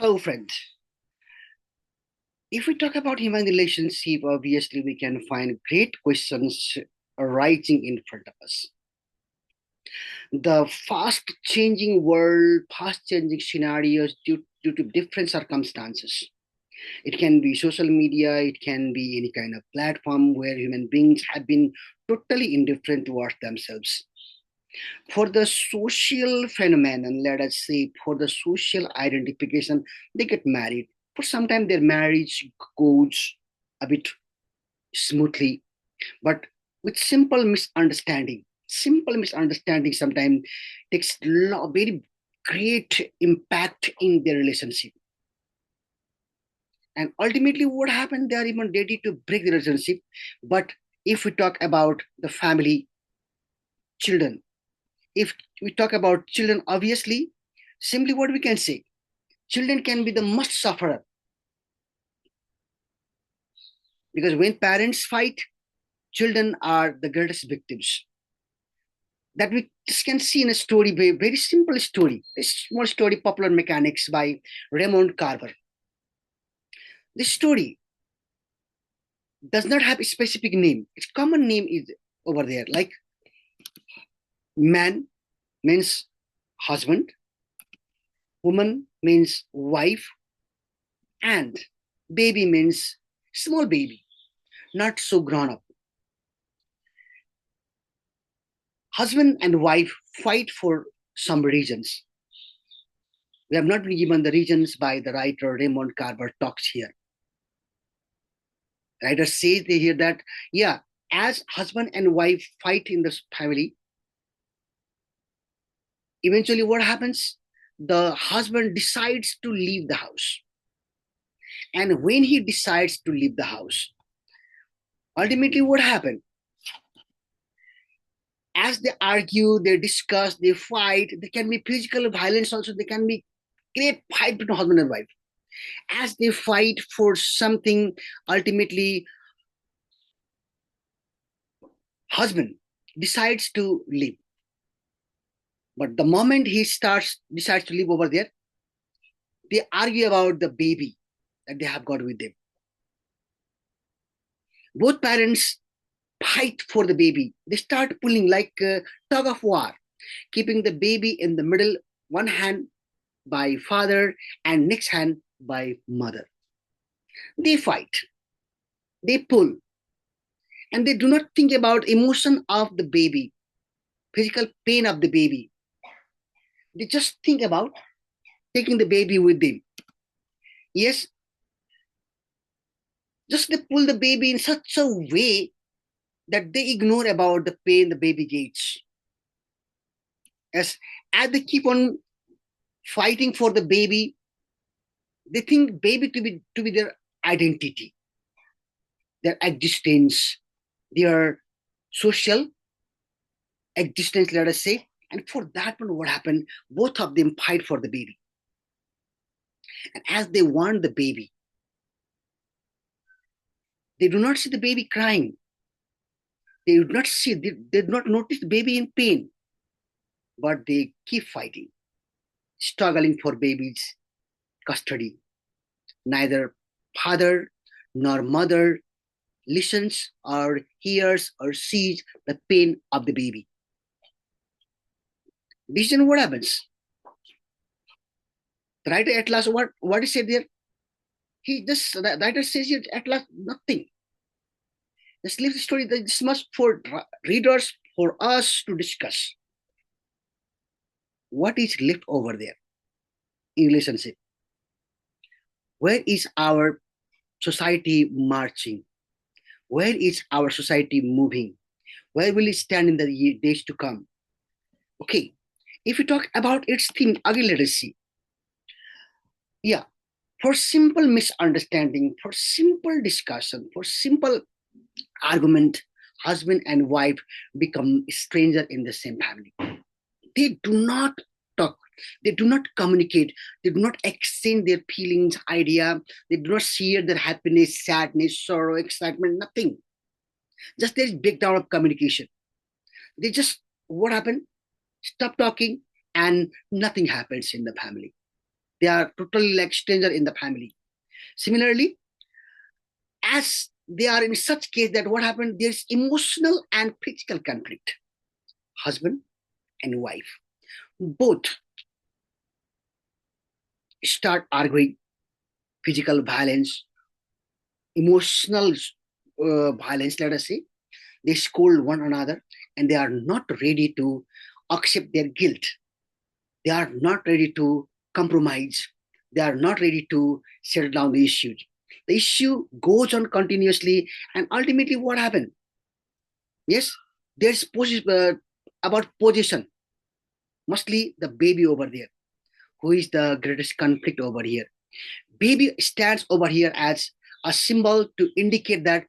Hello, friend. If we talk about human relationship, obviously we can find great questions arising in front of us. The fast changing world, fast changing scenarios due to different circumstances. It can be social media, it can be any kind of platform where human beings have been totally indifferent towards themselves. For the social phenomenon, let us say, for the social identification, they get married. For some time, their marriage goes a bit smoothly, but with simple misunderstanding. Simple misunderstanding sometimes takes very great impact in their relationship. And ultimately, what happened? They are even ready to break the relationship. But if we talk about the family, children, if we talk about children, obviously, simply what we can say, children can be the most sufferer because when parents fight, children are the greatest victims. That we just can see in a story, very simple story, a small story, Popular Mechanics by Raymond Carver. This story does not have a specific name. Its common name is over there, like man means husband, woman means wife, and baby means small baby, not so grown up. Husband and wife fight for some reasons. We have not been given the reasons by the writer Raymond Carver talks here. Writer says they hear that, yeah, as husband and wife fight in this family, eventually what happens? The husband decides to leave the house. And when he decides to leave the house, ultimately what happened? As they argue, they discuss, they fight, there can be physical violence also, there can be great fight between husband and wife. As they fight for something, ultimately husband decides to leave. But the moment he decides to live over there, they argue about the baby that they have got with them. Both parents fight for the baby. They start pulling like a tug of war, keeping the baby in the middle, one hand by father and next hand by mother. They fight, they pull, and they do not think about emotion of the baby, physical pain of the baby. They just think about taking the baby with them. Yes, just they pull the baby in such a way that they ignore about the pain the baby gets. As they keep on fighting for the baby, they think baby to be their identity, their existence, their social existence, let us say. And for that one, what happened? Both of them fight for the baby. And as they want the baby, they do not see the baby crying. They do not notice the baby in pain, but they keep fighting, struggling for baby's custody. Neither father nor mother listens or hears or sees the pain of the baby. This is what happens. The writer at last, what is said there? The writer says here at last nothing. Just leave the story. This must for readers, for us to discuss. What is left over there in relationship? Where is our society marching? Where is our society moving? Where will it stand in the days to come? Okay, if we talk about its theme, again, let us see. Yeah, for simple misunderstanding, for simple discussion, for simple argument, husband and wife become stranger in the same family. They do not talk, they do not communicate, they do not exchange their feelings, idea, they do not share their happiness, sadness, sorrow, excitement, nothing. Just there is breakdown of communication. They just, what happened? Stop talking and nothing happens in the family. They are totally like stranger in the family. Similarly, as they are in such case that what happened, there's emotional and physical conflict. Husband and wife both start arguing, physical violence, emotional violence, let us say. They scold one another and they are not ready to accept their guilt. They are not ready to compromise. They are not ready to settle down the issue. The issue goes on continuously, and ultimately, what happened? Yes, there's about position, mostly the baby over there, who is the greatest conflict over here. Baby stands over here as a symbol to indicate that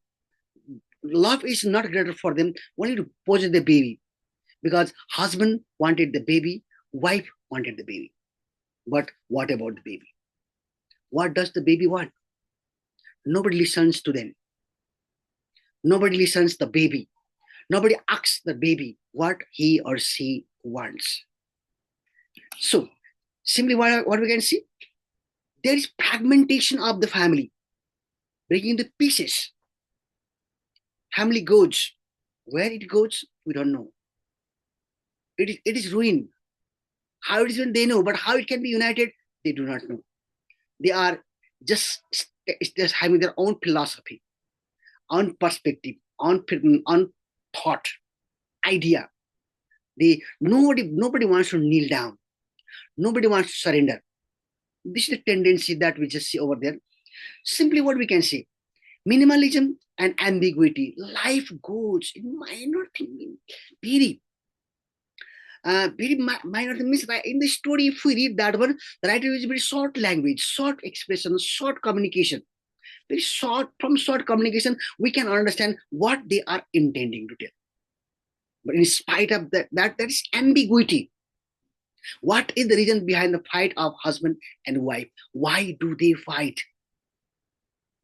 love is not greater for them, only to possess the baby. Because husband wanted the baby, wife wanted the baby. But what about the baby? What does the baby want? Nobody listens to them. Nobody listens to the baby. Nobody asks the baby what he or she wants. So, simply what we can see, there is fragmentation of the family, breaking the pieces. Family goes. Where it goes, we don't know. It is ruined. How it is when they know, but how it can be united, they do not know. They are just having their own philosophy, own perspective, on thought, idea. Nobody wants to kneel down. Nobody wants to surrender. This is the tendency that we just see over there. Simply what we can say, minimalism and ambiguity. Life goes in minor thing, very very minor means in the story. If we read that one, the writer uses very short language, short expression, short communication. Very short, from short communication we can understand what they are intending to tell. But in spite of that is ambiguity. What is the reason behind the fight of husband and wife? Why do they fight?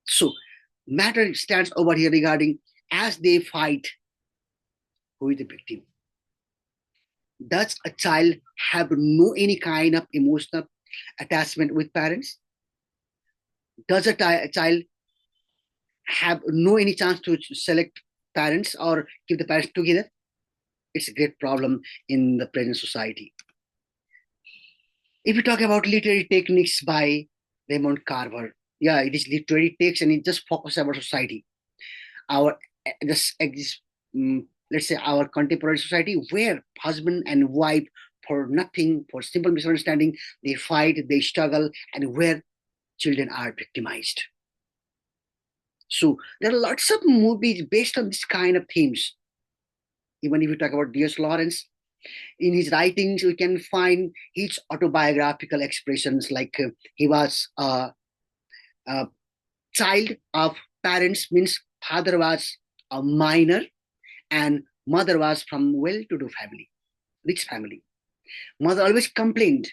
So matter stands over here regarding, as they fight, who is the victim? Does a child have no any kind of emotional attachment with parents? Does a child have no any chance to select parents or keep the parents together? It's a great problem in the present society. If you talk about literary techniques by Raymond Carver, yeah, it is literary text and it just focuses about society. Our just let's say our contemporary society, where husband and wife, for nothing, for simple misunderstanding, they fight, they struggle, and where children are victimized. So there are lots of movies based on this kind of themes. Even if you talk about D.S. Lawrence, in his writings, we can find his autobiographical expressions like he was a child of parents, means father was a minor and mother was from well-to-do family, rich family. Mother always complained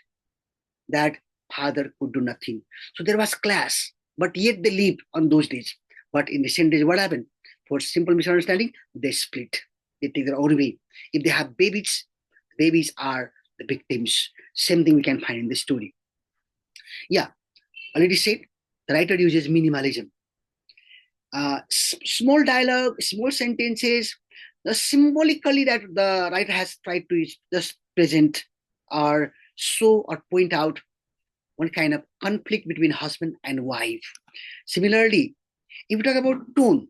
that father could do nothing. So there was class, but yet they lived on those days. But in recent days, what happened? For simple misunderstanding, they split. They take their own way. If they have babies are the victims. Same thing we can find in the story. Yeah, already said, the writer uses minimalism. Small dialogue, small sentences, the symbolically that the writer has tried to just present or show or point out one kind of conflict between husband and wife. Similarly, if you talk about tone,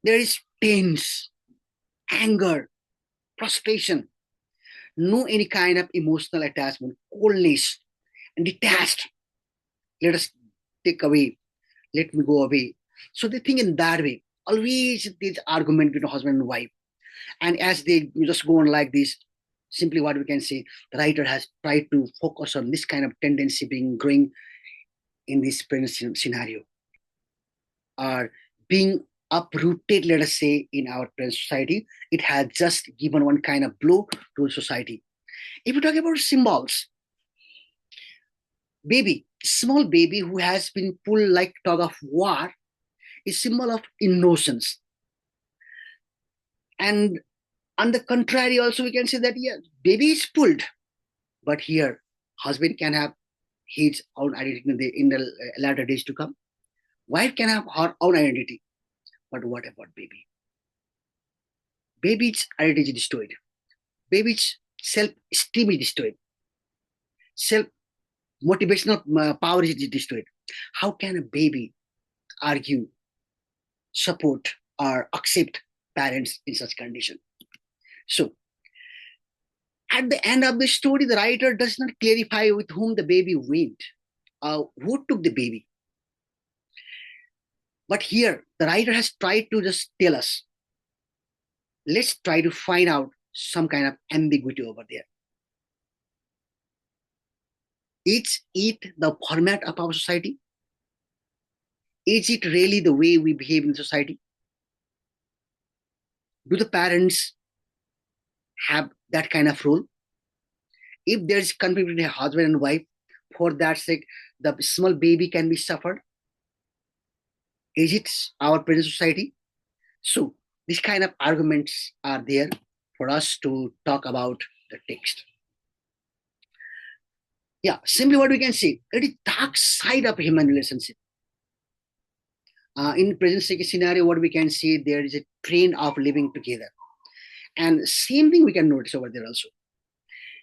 there is tense, anger, frustration, no any kind of emotional attachment, coldness, and detached. Let us take away, let me go away. So they think in that way. Always this argument between husband and wife. And as they just go on like this, simply what we can say, the writer has tried to focus on this kind of tendency being growing in this present scenario, or being uprooted, let us say, in our present society. It has just given one kind of blow to society. If you talk about symbols, baby, small baby who has been pulled like tug of war is symbol of innocence. And on the contrary, also we can say that yeah, baby is pulled, but here husband can have his own identity in the latter days to come. Wife can have her own identity, but what about baby? Baby's identity is destroyed. Baby's self-esteem is destroyed. Self-motivational power is destroyed. How can a baby argue, support, or accept parents in such condition? So, at the end of the story, the writer does not clarify with whom the baby went, who took the baby. But here, the writer has tried to just tell us, let's try to find out some kind of ambiguity over there. Is it the format of our society? Is it really the way we behave in society? Do the parents have that kind of role? If there's conflict between a husband and wife, for that sake, the small baby can be suffered. Is it our present society? So these kind of arguments are there for us to talk about the text. Yeah, simply what we can say, it is dark side of human relationship. In present scenario, what we can see, there is a trend of living together. And same thing we can notice over there also.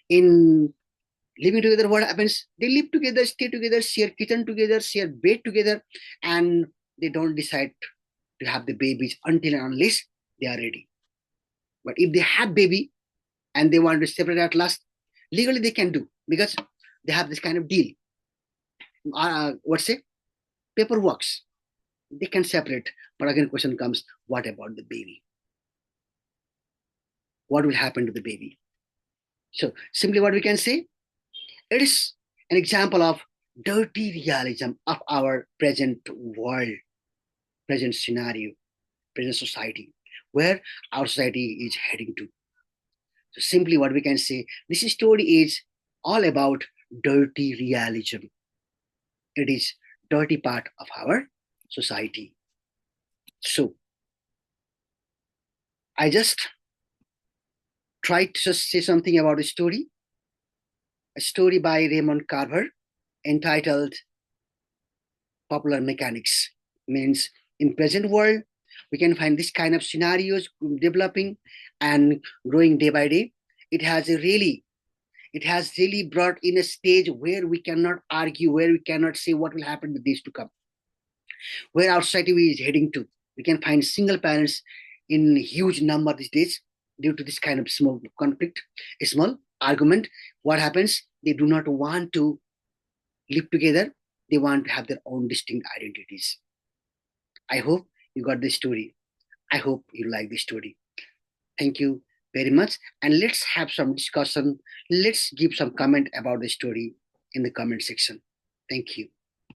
In living together, what happens? They live together, stay together, share kitchen together, share bed together, and they don't decide to have the babies until and unless they are ready. But if they have baby and they want to separate at last, legally they can do because they have this kind of deal. What's it? Paperwork. They can separate. But again, question comes: what about the baby? What will happen to the baby? So simply, what we can say, it is an example of dirty realism of our present world, present scenario, present society, where our society is heading to. So simply what we can say, this story is all about dirty realism. It is dirty part of our society. So I just tried to just say something about a story by Raymond Carver entitled Popular Mechanics. Means in present world, we can find this kind of scenarios developing and growing day by day. It has really brought in a stage where we cannot argue, where we cannot say what will happen with days to come, where our society is heading to. We can find single parents in huge number these days due to this kind of small conflict, a small argument. What happens? They do not want to live together. They want to have their own distinct identities. I hope you got this story. I hope you like this story. Thank you very much. And let's have some discussion. Let's give some comment about the story in the comment section. Thank you.